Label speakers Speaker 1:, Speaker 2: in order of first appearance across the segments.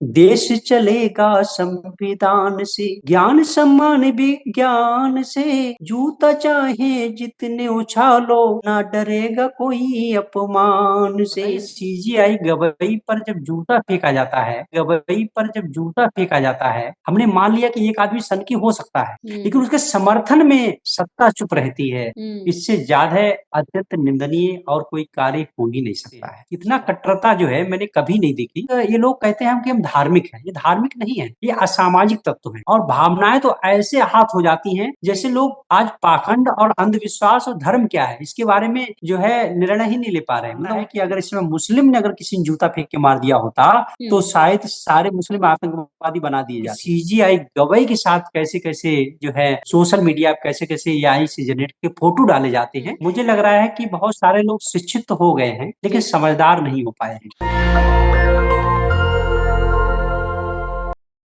Speaker 1: देश चलेगा संविधान से, ज्ञान सम्मान विज्ञान से, जूता चाहे जितने उछालो, ना डरेगा कोई अपमान से। सीजीआई गवई पर जब जूता फेंका जाता है, गवई पर जब जूता फेंका जाता है, हमने मान लिया कि एक आदमी सनकी हो सकता है, लेकिन उसके समर्थन में सत्ता चुप रहती है। इससे ज्यादा अत्यंत निंदनीय और कोई कार्य हो ही नहीं सकता है। इतना कट्टरता जो है मैंने कभी नहीं देखी। ये लोग कहते हैं कि हम धार्मिक हैं, ये धार्मिक नहीं है, ये असामाजिक तत्व है। और भावनाएं तो ऐसे हाथ हो जाती हैं जैसे लोग आज पाखंड और अंधविश्वास और धर्म क्या है इसके बारे में जो है निर्णय ही नहीं ले पा रहे हैं। मतलब कि अगर इसमें मुस्लिम ने अगर किसी ने जूता फेंक के मार दिया होता तो शायद सारे मुस्लिम आतंकवादी बना दिए जाते। सीजीआई गवई के साथ कैसे कैसे जो है सोशल मीडिया पे कैसे कैसे एआई से जनरेट के फोटो डाले जाते हैं। मुझे लग रहा है कि बहुत सारे लोग शिक्षित तो हो गए हैं लेकिन समझदार नहीं हो पाए हैं।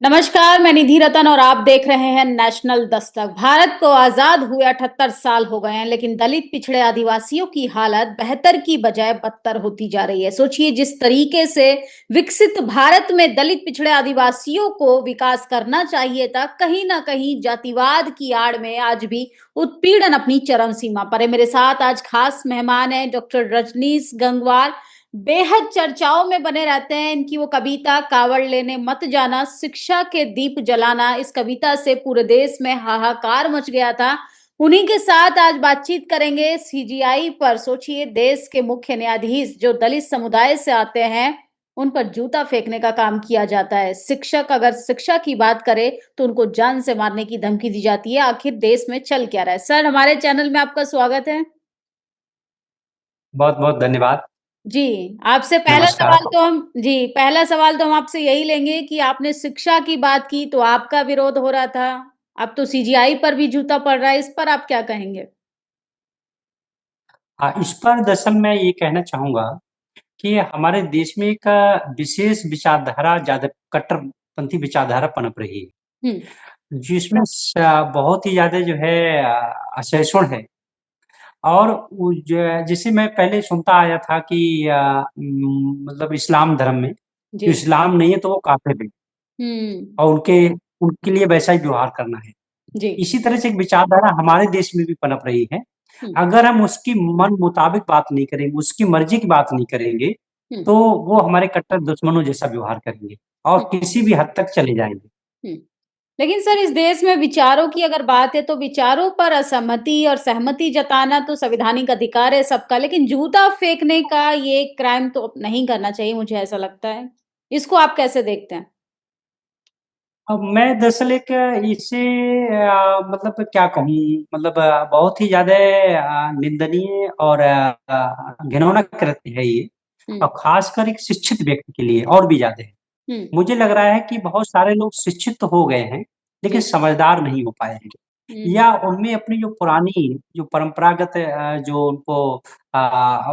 Speaker 2: नमस्कार, मैं निधि रतन और आप देख रहे हैं नेशनल दस्तक। भारत को आजाद हुए 78 साल हो गए हैं, लेकिन दलित पिछड़े आदिवासियों की हालत बेहतर की बजाय बदतर होती जा रही है। सोचिए, जिस तरीके से विकसित भारत में दलित पिछड़े आदिवासियों को विकास करना चाहिए था, कहीं ना कहीं जातिवाद की आड़ में आज भी उत्पीड़न अपनी चरम सीमा पर है। मेरे साथ आज खास मेहमान है डॉक्टर रजनीश गंगवार। बेहद चर्चाओं में बने रहते हैं। इनकी वो कविता कावड़ लेने मत जाना, शिक्षा के दीप जलाना, इस कविता से पूरे देश में हाहाकार मच गया था। उन्हीं के साथ आज बातचीत करेंगे सीजीआई पर। सोचिए, देश के मुख्य न्यायाधीश जो दलित समुदाय से आते हैं, उन पर जूता फेंकने का काम किया जाता है। शिक्षक अगर शिक्षा की बात करे तो उनको जान से मारने की धमकी दी जाती है। आखिर देश में चल क्या रहा है? सर, हमारे चैनल में आपका स्वागत है।
Speaker 1: बहुत बहुत धन्यवाद।
Speaker 2: जी, आपसे
Speaker 1: नमस्कार।
Speaker 2: पहला सवाल तो हम आपसे यही लेंगे कि आपने शिक्षा की बात की तो आपका विरोध हो रहा था। अब तो सीजीआई पर भी जूता पड़ रहा है, इस पर आप क्या कहेंगे?
Speaker 1: इस पर दरअसल मैं ये कहना चाहूंगा कि हमारे देश में एक विशेष विचारधारा ज्यादा कट्टरपंथी विचारधारा पनप रही है,
Speaker 2: हुँ,
Speaker 1: जिसमें बहुत ही ज्यादा जो है असहिष्णु है। और जैसे मैं पहले सुनता आया था कि मतलब इस्लाम धर्म में जो
Speaker 2: जी।
Speaker 1: इस्लाम नहीं है तो वो काफिर है
Speaker 2: हुँ,
Speaker 1: और उनके उनके लिए वैसा ही व्यवहार करना है।
Speaker 2: जी।
Speaker 1: इसी तरह से एक विचारधारा हमारे देश में भी पनप रही है।
Speaker 2: हुँ,
Speaker 1: अगर हम उसकी मन मुताबिक बात नहीं करेंगे, उसकी मर्जी की बात नहीं करेंगे,
Speaker 2: हुँ,
Speaker 1: तो वो हमारे कट्टर दुश्मनों जैसा व्यवहार करेंगे और
Speaker 2: हुँ,
Speaker 1: किसी भी हद तक चले जाएँगे।
Speaker 2: हुँ। लेकिन सर, इस देश में विचारों की अगर बात है तो विचारों पर असहमति और सहमति जताना तो संवैधानिक अधिकार है सबका, लेकिन जूता फेंकने का ये क्राइम तो नहीं करना चाहिए, मुझे ऐसा लगता है। इसको आप कैसे देखते हैं?
Speaker 1: अब मैं दरअसल एक इसे मतलब क्या कहूँ, मतलब बहुत ही ज़्यादा निंदनीय और घिनौना कृत्य है ये,
Speaker 2: हुँ,
Speaker 1: और ख़ासकर एक शिक्षित व्यक्ति के लिए और भी ज़्यादा है।
Speaker 2: हुँ,
Speaker 1: मुझे लग रहा है कि बहुत सारे लोग शिक्षित तो हो गए हैं, लेकिन
Speaker 2: जी।
Speaker 1: समझदार नहीं हो पाए हैं।
Speaker 2: हुँ,
Speaker 1: या उनमें अपनी जो पुरानी जो परंपरागत जो उनको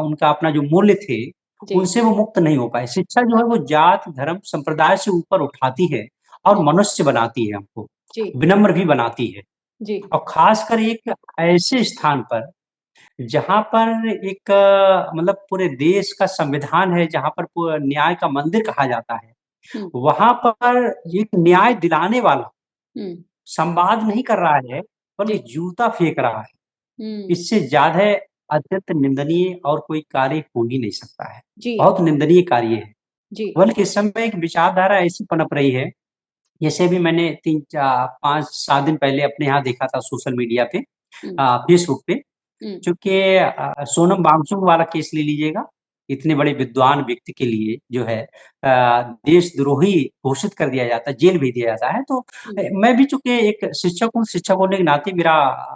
Speaker 1: उनका अपना जो मूल्य थे,
Speaker 2: जी।
Speaker 1: उनसे वो मुक्त नहीं हो पाए। शिक्षा जो है वो जात, धर्म, संप्रदाय से ऊपर उठाती है और
Speaker 2: हुँ,
Speaker 1: मनुष्य बनाती है हमको,
Speaker 2: जी,
Speaker 1: विनम्र भी बनाती है।
Speaker 2: जी।
Speaker 1: और ख़ासकर एक ऐसे स्थान पर जहाँ पर एक मतलब पूरे देश का संविधान है, जहाँ पर न्याय का मंदिर कहा जाता है,
Speaker 2: हुँ,
Speaker 1: वहाँ पर एक न्याय दिलाने वाला
Speaker 2: हुँ,
Speaker 1: संवाद नहीं कर रहा है, बल्कि
Speaker 2: जी,
Speaker 1: जूता फेंक रहा है।
Speaker 2: हुँ,
Speaker 1: इससे ज़्यादा अत्यंत निंदनीय और कोई कार्य हो ही नहीं सकता है।
Speaker 2: जी,
Speaker 1: बहुत निंदनीय कार्य है।
Speaker 2: जी,
Speaker 1: बल्कि इस समय एक विचारधारा ऐसी पनप रही है, जैसे अभी मैंने 3 चा 5-7 दिन पहले अपने यहाँ देखा था सोशल मीडिया पे,
Speaker 2: हुँ,
Speaker 1: फेसबुक पे,
Speaker 2: हुँ,
Speaker 1: चूँकि सोनम वांगचुक वाला केस ले लीजिएगा, इतने बड़े विद्वान व्यक्ति के लिए जो है देशद्रोही घोषित कर दिया जाता है, जेल भेज दिया जाता है। तो
Speaker 2: हुँ,
Speaker 1: मैं भी चूँकि एक शिक्षक होने के नाते मेरा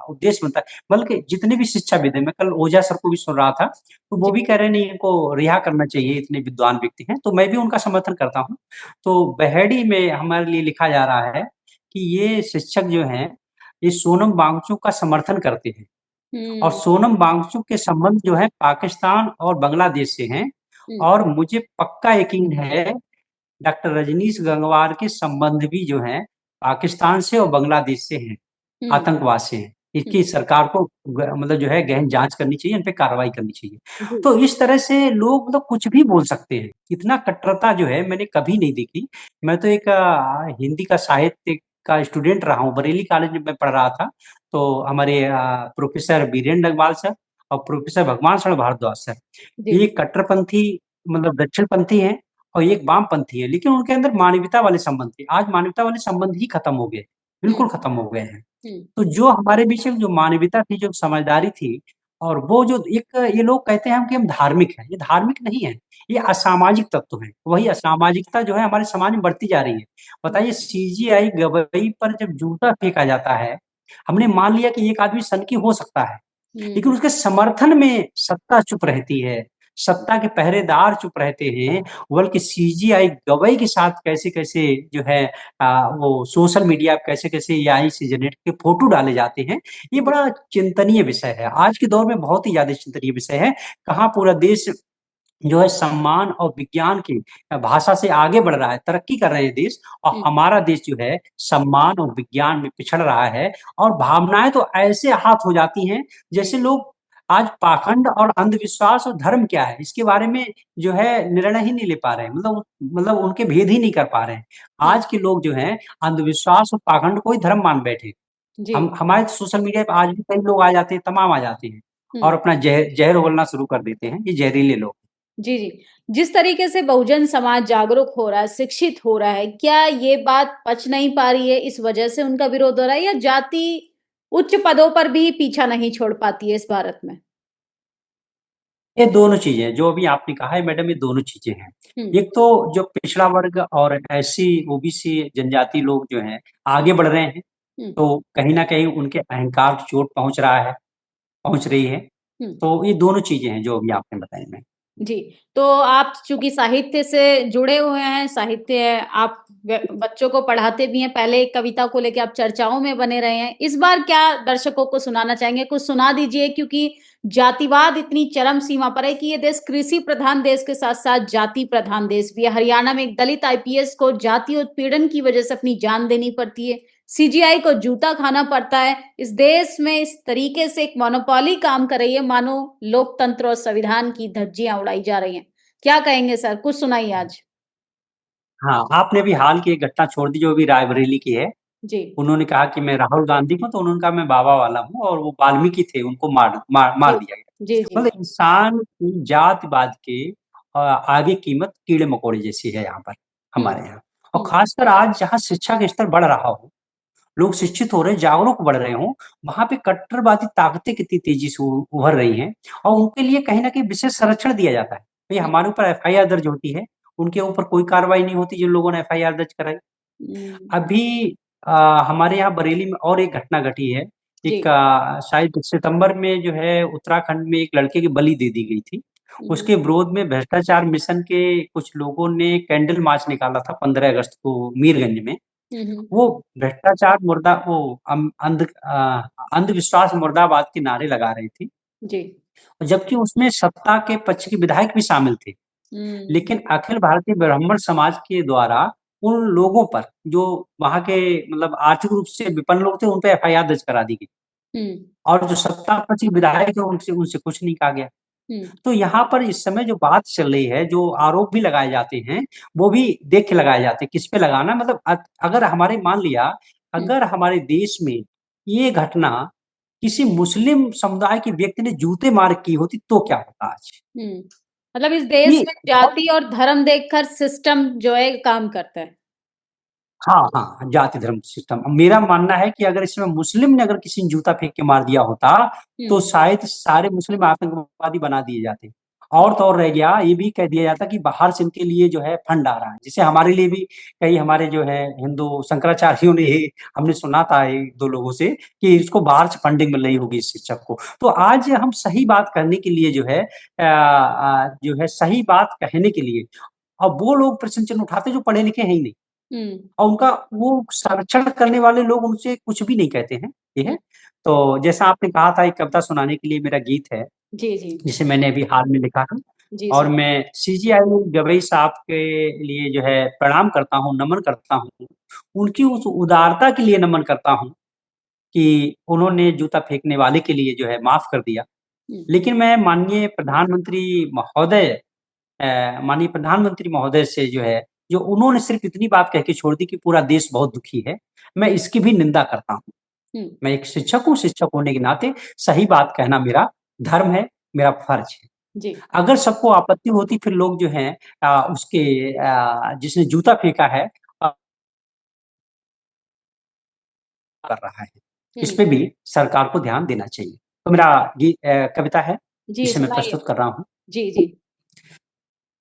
Speaker 1: उद्देश्य बनता है, बल्कि जितने भी शिक्षाविद हैं, मैं कल ओझा सर को भी सुन रहा था, तो वो
Speaker 2: जी,
Speaker 1: भी कह रहे हैं नहीं इनको रिहा करना चाहिए, इतने विद्वान व्यक्ति हैं, तो मैं भी उनका समर्थन करता हूँ। तो बेहड़ी में हमारे लिए लिखा जा रहा है कि ये शिक्षक जो हैं, ये सोनम वांगचुक का समर्थन करते हैं। और
Speaker 2: हुँ,
Speaker 1: सोनम वांगचुक के संबंध जो है पाकिस्तान और बांग्लादेश से हैं,
Speaker 2: हुँ,
Speaker 1: और मुझे पक्का यकीन है डॉक्टर रजनीश गंगवार के संबंध भी जो हैं पाकिस्तान से और बांग्लादेश से हैं,
Speaker 2: हुँ,
Speaker 1: आतंकवाद से हैं। इसकी सरकार को मतलब जो है गहन जांच करनी चाहिए, इन पे कार्रवाई करनी चाहिए।
Speaker 2: जी,
Speaker 1: तो इस तरह से लोग मतलब कुछ भी बोल सकते हैं। इतना कट्टरता जो है मैंने कभी नहीं देखी। मैं तो एक हिंदी का साहित्य का स्टूडेंट रहा हूँ, बरेली कॉलेज में मैं पढ़ रहा था। तो हमारे प्रोफेसर बीरेन्द्र अग्रवाल सर और प्रोफेसर भगवान शरण भारद्वाज सर,
Speaker 2: जी,
Speaker 1: ये कट्टरपंथी मतलब दक्षिणपंथी हैं और एक वामपंथी है, लेकिन उनके अंदर मानवता वाले संबंध थे। आज मानवता वाले संबंध ही खत्म हो गए,
Speaker 2: हुँ,
Speaker 1: बिल्कुल खत्म हो गए हैं।
Speaker 2: हुँ,
Speaker 1: तो जो हमारे बीच में जो मानवता थी, जो समझदारी थी और वो जो एक ये लोग कहते हैं कि हम धार्मिक हैं, ये धार्मिक नहीं है, ये असामाजिक तत्व हैं। वही असामाजिकता जो है हमारे समाज में बढ़ती जा रही है।
Speaker 2: हुँ,
Speaker 1: बताइए सीजीआई गवई पर जब जूता फेंका जाता है, हमने मान लिया कि एक आदमी सनकी हो सकता है, लेकिन
Speaker 2: हुँ,
Speaker 1: उसके समर्थन में सत्ता चुप रहती है, सत्ता के पहरेदार चुप रहते हैं, बल्कि सीजीआई गवई के साथ कैसे-कैसे जो है वो सोशल मीडिया पे कैसे-कैसे एआई से जनरेट के फ़ोटो डाले जाते हैं, ये बड़ा चिंतनीय विषय है। आज के दौर में बहुत ही ज़्यादा चिंतनीय विषय है। कहाँ पूरा देश जो है सम्मान और विज्ञान की भाषा से आगे बढ़ रहा है, तरक्की कर रहे हैं देश और
Speaker 2: हुँ,
Speaker 1: हमारा देश जो है सम्मान और विज्ञान में पिछड़ रहा है और भावनाएँ तो ऐसे हाथ हो जाती हैं,
Speaker 2: हुँ,
Speaker 1: जैसे लोग आज पाखंड और अंधविश्वास और धर्म क्या है, इसके बारे में जो है निर्णय ही नहीं ले पा रहे हैं। मतलब उनके भेद ही नहीं कर पा रहे हैं।
Speaker 2: हुँ,
Speaker 1: आज के लोग जो हैं अंधविश्वास और पाखंड को ही धर्म मान बैठे।
Speaker 2: जी,
Speaker 1: हम हमारे सोशल मीडिया पे आज भी कई लोग आ जाते हैं, तमाम आ जाते हैं और
Speaker 2: हुँ।
Speaker 1: अपना ज़हर उगलना शुरू कर देते हैं, ये ज़हरीले लोग।
Speaker 2: जी, जी। जिस तरीके से बहुजन समाज जागरूक हो रहा है, शिक्षित हो रहा है, क्या ये बात पच नहीं पा रही है, इस वजह से उनका विरोध हो रहा है या जाति उच्च पदों पर भी पीछा नहीं छोड़ पाती है इस भारत में?
Speaker 1: ये दोनों चीज़ें हैं, जो अभी आपने कहा है मैडम ये दोनों चीज़ें हैं।
Speaker 2: हुँ,
Speaker 1: एक तो जो पिछड़ा वर्ग और एससी, ओबीसी जनजाति लोग जो हैं,
Speaker 2: हुँ,
Speaker 1: आगे बढ़ रहे हैं,
Speaker 2: हुँ,
Speaker 1: तो कहीं न कहीं उनके अहंकार को चोट पहुँच रहा है पहुँच रही है।
Speaker 2: हुँ।
Speaker 1: तो ये दोनों चीज़ें हैं जो अभी आपने बताई मैम।
Speaker 2: जी, तो आप चूँकि साहित्य से जुड़े हुए हैं, साहित्य आप बच्चों को पढ़ाते भी हैं, पहले एक कविता को लेके आप चर्चाओं में बने रहे हैं। इस बार क्या दर्शकों को सुनाना चाहेंगे? कुछ सुना दीजिए क्योंकि जातिवाद इतनी चरम सीमा पर है कि ये देश कृषि प्रधान देश के साथ-साथ जाति प्रधान देश भी है। हरियाणा में एक दलित आईपीएस को जातीय उत्पीड़न की वजह से अपनी जान देनी पड़ती है। सीजीआई को जूता खाना पड़ता है। इस देश में इस तरीके से एक मोनोपोली काम कर रही है, मानो लोकतंत्र और संविधान की धज्जियाँ उड़ाई जा रही हैं। क्या कहेंगे सर? कुछ सुनाइए आज।
Speaker 1: हाँ, आपने अभी हाल की एक घटना छोड़ दी जो अभी रायबरेली की है।
Speaker 2: जी।
Speaker 1: उन्होंने कहा कि मैं राहुल गांधी हूँ, तो उन्होंने कहा मैं बाबा वाला हूँ और वो वाल्मीकि थे, उनको मार
Speaker 2: जी।
Speaker 1: दिया गया।
Speaker 2: जी, जी।
Speaker 1: मतलब इंसान की जात-पात के आगे कीमत कीड़े-मकोड़े जैसी है यहाँ पर,
Speaker 2: हुँ,
Speaker 1: हमारे यहाँ। और
Speaker 2: हुँ,
Speaker 1: खासकर आज जहाँ शिक्षा का स्तर बढ़ रहा हो, लोग शिक्षित हो रहे हैं, जागरूक बढ़ रहे हों, वहाँ पे कट्टरवादी ताकतें कितनी तेज़ी से उभर रही हैं और उनके लिए कहीं न कहीं विशेष संरक्षण दिया जाता है। भई
Speaker 2: हुँ,
Speaker 1: हमारे ऊपर एफआईआर दर्ज होती है, उनके ऊपर कोई कार्रवाई नहीं होती जिन लोगों ने एफआईआर दर्ज कराई।
Speaker 2: हुँ।
Speaker 1: अभी हमारे यहाँ बरेली में और एक घटना घटी है।
Speaker 2: जी।
Speaker 1: एक शायद सितंबर में जो है उत्तराखंड में एक लड़के की बलि दे दी गई थी।
Speaker 2: हुँ,
Speaker 1: उसके विरोध में भ्रष्टाचार मिशन के कुछ लोगों ने कैंडल मार्च निकाला था 15 अगस्त को मीरगंज में।
Speaker 2: हुँ, हुँ।
Speaker 1: वो भ्रष्टाचार मुर्दा वो अंधविश्वास मुर्दाबाद के नारे लगा रही थी।
Speaker 2: जी।
Speaker 1: जबकि उसमें सत्ता के पक्ष के विधायक भी शामिल थे।
Speaker 2: हुँ,
Speaker 1: लेकिन अखिल भारतीय ब्राह्मण समाज के द्वारा उन लोगों पर जो वहाँ के मतलब आर्थिक रूप से विपन्न लोग थे, उन पे एफआईआर दर्ज करा दी गई
Speaker 2: हुँ,
Speaker 1: और जो सत्ता पक्ष के विधायक हैं उनसे उनसे कुछ नहीं कहा गया।
Speaker 2: हुँ,
Speaker 1: तो यहाँ पर इस समय जो बात चल रही है, जो आरोप भी लगाए जाते हैं, वो भी देख के लगाए जाते हैं, किस पे लगाना मतलब अगर हमारे मान लिया
Speaker 2: हुँ,
Speaker 1: अगर हमारे देश में ये घटना किसी मुस्लिम समुदाय के व्यक्ति ने जूते मार की होती तो क्या होता आज?
Speaker 2: हुँ। मतलब इस देश
Speaker 1: ये
Speaker 2: में
Speaker 1: बहुत
Speaker 2: जाति और धर्म देखकर सिस्टम जो है काम करता है।
Speaker 1: हाँ, हाँ, जाति धर्म सिस्टम। मेरा मानना है कि अगर इसमें मुस्लिम ने अगर किसी ने जूता फेंक के मार दिया होता,
Speaker 2: हुँ,
Speaker 1: तो शायद सारे मुस्लिम आतंकवादी बना दिए जाते। और तो और रह गया, ये भी कह दिया जाता कि बाहर से इनके लिए जो है फंड आ रहा है। जैसे हमारे लिए भी कई हमारे जो है हिंदू शंकराचार्यों ने ये हमने सुना था 1-2 लोगों से कि इसको बाहर से फंडिंग मिल रही होगी इस शिक्षक को। तो आज हम सही बात करने के लिए जो है सही बात कहने के लिए अब वो लोग प्रश्न चिन्ह उठाते जो पढ़े लिखे हैं ही नहीं।
Speaker 2: हुँ,
Speaker 1: और उनका वो संरक्षण करने वाले लोग उनसे कुछ भी नहीं कहते हैं, ये
Speaker 2: हुँ।
Speaker 1: है। तो जैसा आपने कहा था एक कविता सुनाने के लिए मेरा गीत है,
Speaker 2: जी, जी।
Speaker 1: जिसे मैंने अभी हाल में लिखा है
Speaker 2: जी,
Speaker 1: और
Speaker 2: सुना
Speaker 1: मैं सीजीआई गवई साहब के लिए जो है प्रणाम करता हूँ, नमन करता हूँ। उनकी उस उदारता के लिए नमन करता हूँ, कि उन्होंने जूता फेंकने वाले के लिए जो है माफ़ कर दिया। लेकिन मैं माननीय प्रधानमंत्री महोदय से जो है, जो उन्होंने सिर्फ़ इतनी बात कह के छोड़ दी कि पूरा देश बहुत दुखी है, मैं इसकी भी निंदा करता हूँ। मैं एक शिक्षक हूँ, शिक्षक होने के नाते सही बात कहना मेरा धर्म है, मेरा फ़र्ज़ है।
Speaker 2: जी।
Speaker 1: अगर सबको आपत्ति होती फिर लोग जो हैं जिसने जूता फेंका है कर रहा है। इस पे भी सरकार को ध्यान देना चाहिए। तो मेरा कविता है,
Speaker 2: जी,
Speaker 1: जिसे मैं
Speaker 2: सुनाइए।
Speaker 1: प्रस्तुत कर रहा हूँ।
Speaker 2: जी, जी।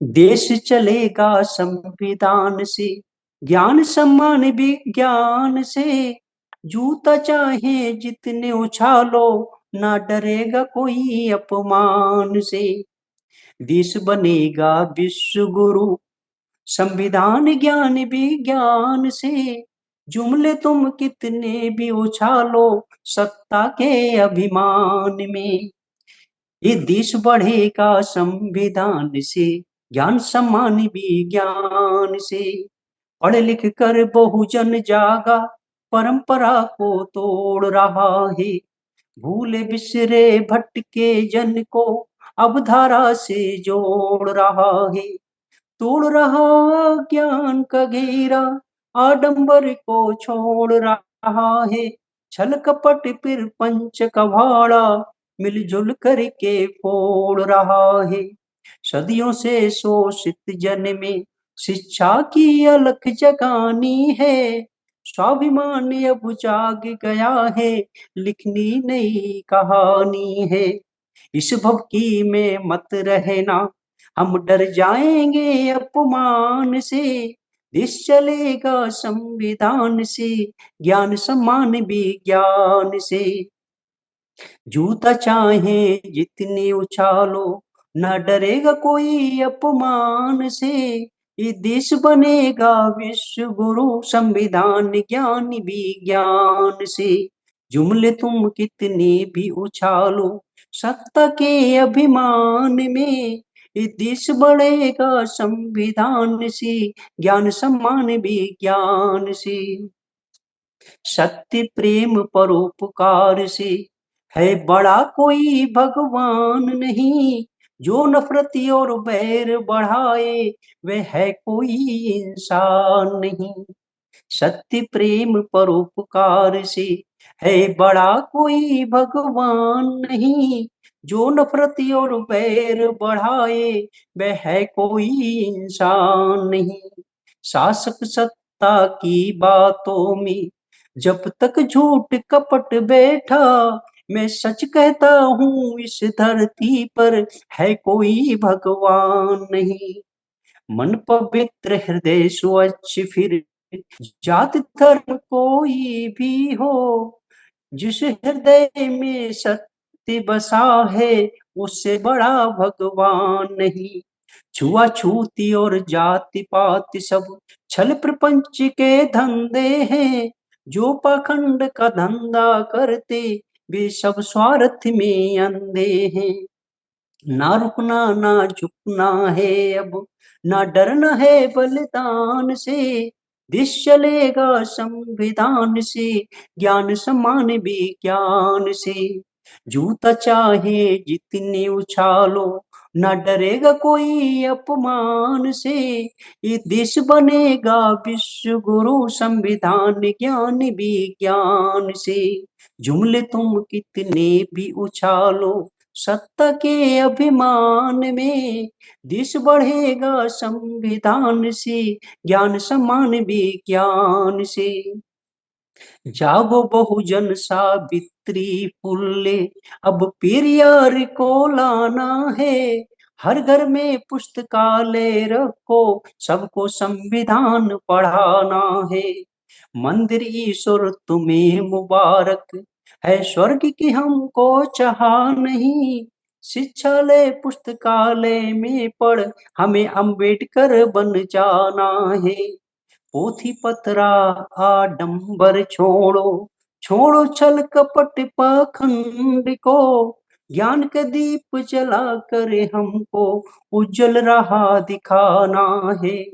Speaker 1: देश चलेगा संविधान से, ज्ञान सम्मान विज्ञान से, जूता चाहे जितने उछालो, ना डरेगा कोई अपमान से। देश बनेगा विश्व गुरु, संविधान ज्ञान विज्ञान से, जुमले तुम कितने भी उछालो, सत्ता के अभिमान में। ये देश बढ़ेगा संविधान से, ज्ञान सम्मान विज्ञान से। पढ़ लिख कर बहुजन जागा, परंपरा को तोड़ रहा है। भूले बिसरे भटके जन को, अब धारा से जोड़ रहा है। तोड़ रहा ज्ञान का घेरा, आडंबर को छोड़ रहा है। छल कपट फिर पंच कभाड़ा, मिलजुल करके फोड़ रहा है। सदियों से शोषित जन में शिक्षा की अलख जगानी है। स्वाभिमान अब जाग गया है, लिखनी नई कहानी है। इस भवकी में मत रहना, हम डर जाएंगे अपमान से। देश चलेगा संविधान से, ज्ञान सम्मान विज्ञान से। जूता चाहे जितनी उछालो, न डरेगा कोई अपमान से। ये देश बनेगा विश्व गुरु, संविधान ज्ञान विज्ञान से। जुमले तुम कितने भी उछालो, सत्ता के अभिमान में। ये देश बढ़ेगा संविधान से, ज्ञान सम्मान विज्ञान से। सत्य प्रेम परोपकार से, है बड़ा कोई भगवान नहीं। जो नफरत और बैर बढ़ाए, वह है कोई इंसान नहीं। सत्य प्रेम परोपकार से, है बड़ा कोई भगवान नहीं। जो नफरत और बैर बढ़ाए, वह है कोई इंसान नहीं। शासक सत्ता की बातों में जब तक झूठ कपट बैठा, मैं सच कहता हूँ इस धरती पर है कोई भगवान नहीं। मन पवित्र हृदय स्वच्छ फिर, जात धर्म कोई भी हो। जिस हृदय में सत्य बसा है, उससे बड़ा भगवान नहीं। छुआछूती और जाति पात सब छल प्रपंच के धंधे हैं। जो पाखंड का धंधा करते, वे सब स्वार्थ में अंधे हैं। ना रुकना ना झुकना है अब, ना डरना है बलिदान से। देश चलेगा संविधान से, ज्ञान सम्मान विज्ञान से। जूता चाहे जितने उछालो, ना डरेगा कोई अपमान से। ये देश बनेगा विश्व गुरु, संविधान ज्ञान विज्ञान से। जुमले तुम कितने भी उछालो, सत्ता के अभिमान में। देश बढ़ेगा संविधान से, ज्ञान सम्मान विज्ञान से। जागो बहुजन सावित्री फुल्ले, अब पेरियार को लाना है। हर घर में पुस्तकालय रखो, सबको संविधान पढ़ाना है। मंदिर ईश्वर तुम्हें मुबारक, है स्वर्ग की हमको चाह नहीं। शिक्षालय पुस्तकालय में पढ़, हमें अंबेडकर बन जाना है। पोथी पतरा आडंबर छोड़ो, छोड़ो छल कपट पाखंड को। ज्ञान के दीप जला कर हमको उज्जवल राह दिखाना है।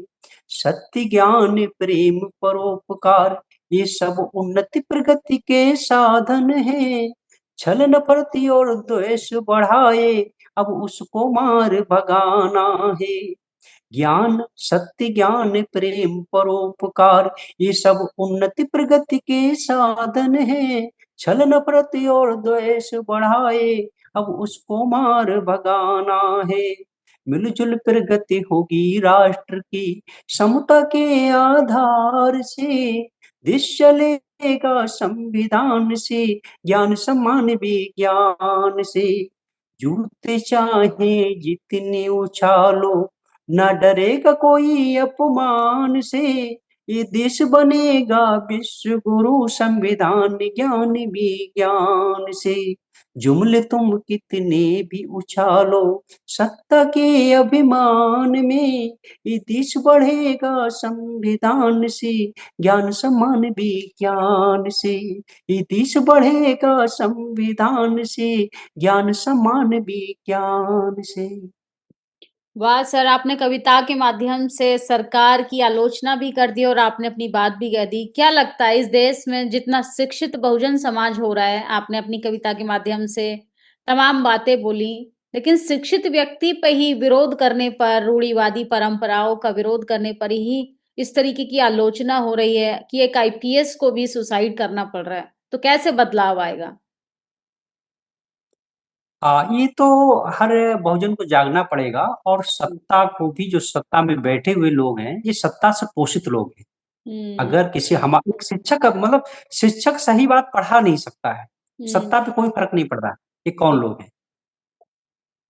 Speaker 1: सत्य ज्ञान प्रेम परोपकार, ये सब उन्नति प्रगति के साधन है। छल नफरती और द्वेष बढ़ाए, अब उसको मार भगाना है। ज्ञान सत्य ज्ञान प्रेम परोपकार, ये सब उन्नति प्रगति के साधन है। छल नफरत और द्वेष बढ़ाए, अब उसको मार भगाना है। मिलजुल प्रगति होगी राष्ट्र की, समता के आधार से। देश चलेगा संविधान से, ज्ञान सम्मान विज्ञान से। जूते चाहे जितने उछालो, ना डरेगा कोई अपमान से। ये देश बनेगा विश्व गुरु, संविधान ज्ञान विज्ञान से। जुमले तुम कितने भी उछालो, सत्ता के अभिमान में। ये देश बढ़ेगा संविधान से, ज्ञान सम्मान विज्ञान से। ये देश बढ़ेगा संविधान से, ज्ञान सम्मान विज्ञान से।
Speaker 2: वाह सर, आपने कविता के माध्यम से सरकार की आलोचना भी कर दी और आपने अपनी बात भी कह दी। क्या लगता है इस देश में जितना शिक्षित बहुजन समाज हो रहा है, आपने अपनी कविता के माध्यम से तमाम बातें बोली, लेकिन शिक्षित व्यक्ति पे ही विरोध करने पर, रूढ़िवादी परंपराओं का विरोध करने पर ही इस तरीके की आलोचना हो रही है कि एक आईपीएस को भी सुसाइड करना पड़ रहा है। तो कैसे बदलाव आएगा?
Speaker 1: ये तो हर बहुजन को जागना पड़ेगा, और सत्ता को भी, जो सत्ता में बैठे हुए लोग हैं, ये सत्ता से पोषित लोग हैं।
Speaker 2: हुँ,
Speaker 1: अगर किसी एक शिक्षक, मतलब शिक्षक सही बात पढ़ा नहीं सकता है,
Speaker 2: हुँ,
Speaker 1: सत्ता पे कोई फर्क नहीं पड़ रहा है, ये कौन लोग हैं।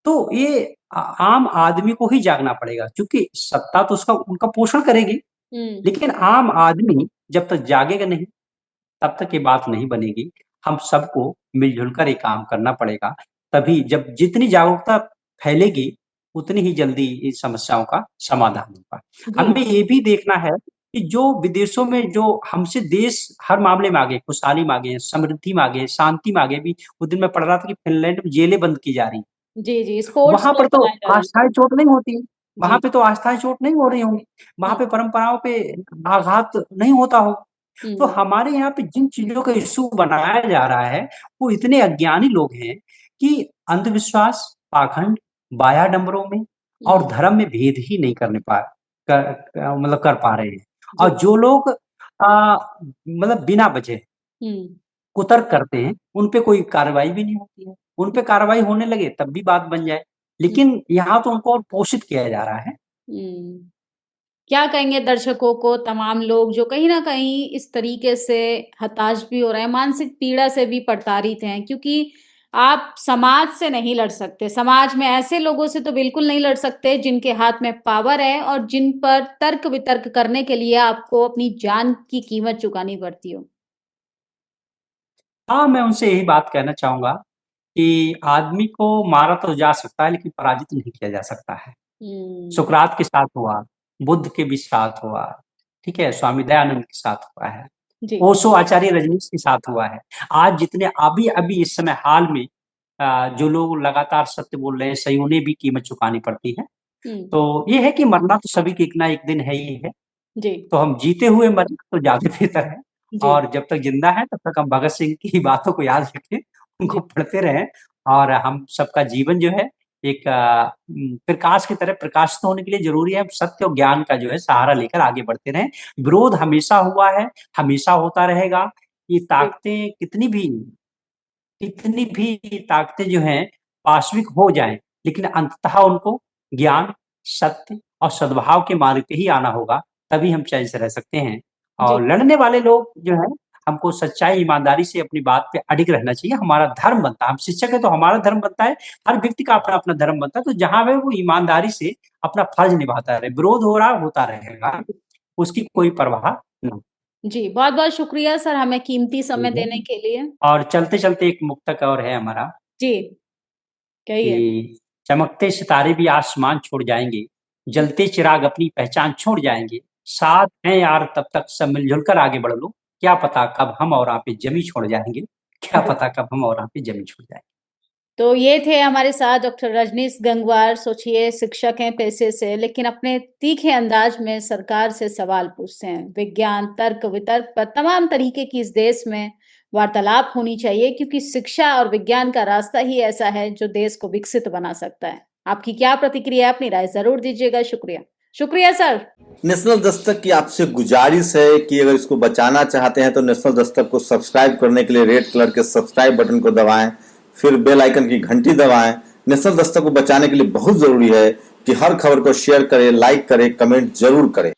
Speaker 1: तो ये आम आदमी को ही जागना पड़ेगा, क्योंकि सत्ता तो उसका उनका पोषण करेगी,
Speaker 2: हुँ,
Speaker 1: लेकिन आम आदमी जब तक जागेगा नहीं, तब तक ये बात नहीं बनेगी। हम सबको मिल-जुल कर ये काम करना पड़ेगा। तभी जब जितनी जागरूकता फैलेगी, उतनी ही जल्दी इस समस्याओं का समाधान होगा।
Speaker 2: जी,
Speaker 1: हमें ये भी देखना है कि जो विदेशों में जो हमसे देश हर मामले में आगे, खुशहाली में आगे हैं, समृद्धि में आगे हैं, शांति में आगे भी। उस दिन मैं पढ़ रहा था कि फ़िनलैंड में जेलें बंद की जा रही हैं।
Speaker 2: जी, जी, स्पोर्ट्स
Speaker 1: वहाँ पर
Speaker 2: क्लब
Speaker 1: तो
Speaker 2: बनाए जा रहे हैं।
Speaker 1: आस्थाएँ चोट नहीं होती, वहाँ
Speaker 2: जी,
Speaker 1: पे तो आस्थाएँ चोट नहीं हो रही होंगी,
Speaker 2: हुँ,
Speaker 1: वहाँ पे परंपराओं पे आघात नहीं होता होगा। तो
Speaker 2: हुँ,
Speaker 1: हमारे यहाँ पे जिन चीज़ों का इश्यू बनाया जा रहा है, वो इतने अज्ञानी लोग हैं कि अंधविश्वास, पाखंड, माया-डंबरों में और
Speaker 2: हुँ,
Speaker 1: धर्म में भेद ही नहीं करने पा मतलब कर पा रहे हैं।
Speaker 2: जी,
Speaker 1: और जो लोग मतलब बिना वजह
Speaker 2: हुँ,
Speaker 1: कुतर्क करते हैं, उन पे कोई कार्रवाई भी नहीं होती है। उन पे कार्रवाई होने लगे तब भी बात बन जाए।
Speaker 2: हुँ,
Speaker 1: लेकिन यहाँ तो उनको और पोषित किया जा रहा है।
Speaker 2: हुँ। क्या कहेंगे दर्शकों को, तमाम लोग जो कहीं न कहीं इस तरीके से हताश भी हो रहे हैं, मानसिक पीड़ा से भी प्रताड़ित हैं? क्योंकि आप समाज से नहीं लड़ सकते, समाज में ऐसे लोगों से तो बिल्कुल नहीं लड़ सकते जिनके हाथ में पावर है और जिन पर तर्क-वितर्क करने के लिए आपको अपनी जान की कीमत चुकानी पड़ती हो।
Speaker 1: हाँ, मैं उनसे यही बात कहना चाहूँगा कि आदमी को मारा तो जा सकता है, लेकिन पराजित नहीं किया जा सकता है।
Speaker 2: हुँ,
Speaker 1: सुकरात के साथ हुआ, बुद्ध के भी साथ हुआ, ठीक है? स्वामी दयानंद के साथ हुआ है,
Speaker 2: जी,
Speaker 1: ओशो आचार्य रजनीश के साथ हुआ है। आज जितने अभी-अभी इस समय हाल में जो लोग लगातार सत्य बोल रहे हैं, सही, उन्हें भी कीमत चुकानी पड़ती है।
Speaker 2: हुँ,
Speaker 1: तो ये है कि मरना तो सभी को एक ना एक दिन है ही है।
Speaker 2: जी,
Speaker 1: तो हम जीते हुए मरें तो ज़्यादा बेहतर है,
Speaker 2: जी,
Speaker 1: और जब तक ज़िंदा हैं तब तक हम भगत सिंह की बातों को याद रखें,
Speaker 2: जी,
Speaker 1: उनको पढ़ते रहें, और हम सबका जीवन जो है एक प्रकाश की तरह प्रकाशित होने के लिए ज़रूरी है, हम सत्य और ज्ञान का जो है सहारा लेकर आगे बढ़ते रहें। विरोध हमेशा हुआ है, हमेशा होता रहेगा। ये
Speaker 2: जी,
Speaker 1: ताकतें कितनी भी ताकतें जो हैं पाश्विक हो जाएँ, लेकिन अंततः उनको ज्ञान, सत्य और सद्भाव के मार्ग पे ही आना होगा, तभी हम चैन से रह सकते हैं।
Speaker 2: जी,
Speaker 1: और लड़ने वाले लोग जो हैं, हमको सच्चाई, ईमानदारी से अपनी बात पे अडिग रहना चाहिए, हमारा धर्म बनता है। हम शिक्षक हैं तो हमारा धर्म बनता है, हर व्यक्ति का अपना-अपना धर्म बनता है, तो जहाँ वह वो ईमानदारी से अपना फर्ज़ निभाता रहे, विरोध हो रहा होता रहेगा, उसकी कोई परवाह नहीं।
Speaker 2: जी, बहुत-बहुत शुक्रिया सर हमें कीमती समय
Speaker 1: है।
Speaker 2: देने के लिए।
Speaker 1: और चलते-चलते एक मुक्तक और है हमारा
Speaker 2: जी, कहिए।
Speaker 1: कि चमकते सितारे भी आसमान छोड़ जाएँगे, जलते चिराग अपनी पहचान छोड़ जाएँगे, साथ हैं यार तब तक सब मिल-जुल कर आगे बढ़ लो, क्या पता कब हम और आप ये ज़मीं छोड़ जाएँगे, क्या
Speaker 2: जी।
Speaker 1: पता कब हम और आप ये ज़मीं छोड़ जाएँगे।
Speaker 2: तो ये थे हमारे साथ डॉक्टर रजनीश गंगवार। सोचिए, शिक्षक हैं पेशे से, लेकिन अपने तीखे अंदाज में सरकार से सवाल पूछते हैं। विज्ञान, तर्क वितर्क पर तमाम तरीके की इस देश में वार्तालाप होनी चाहिए, क्योंकि शिक्षा और विज्ञान का रास्ता ही ऐसा है जो देश को विकसित बना सकता है। आपकी क्या प्रतिक्रिया है? अपनी राय जरूर दीजिएगा। शुक्रिया सर।
Speaker 3: नेशनल दस्तक की आपसे गुजारिश है कि अगर इसको बचाना चाहते हैं तो नेशनल दस्तक को सब्सक्राइब करने के लिए रेड कलर के सब्सक्राइब बटन को दबाएं, फिर बेल आइकन की घंटी दबाएं। नेशनल दस्तक को बचाने के लिए बहुत जरूरी है कि हर खबर को शेयर करें, लाइक करें, कमेंट जरूर करें।